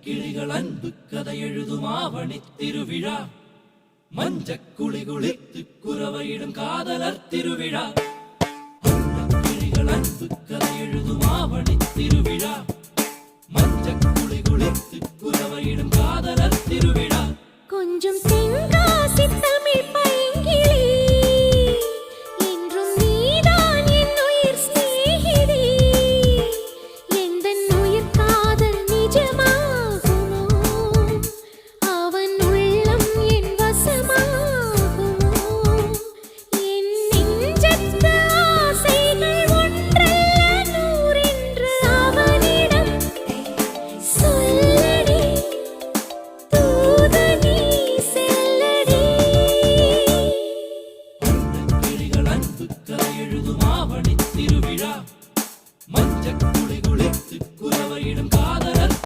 கிளிகள் அன்பு கதை எழுதும் ஆவணி திருவிழா மஞ்சக்குளி குளித்து குரவையிடும் காதலர் திருவிழா கிளிகள் அன்பு கதை எழுதும் ஆவணி திருவிழா மஞ்சக்குளி குளித்து குரவையிடும் காதலர் திருவிழா கொஞ்சம்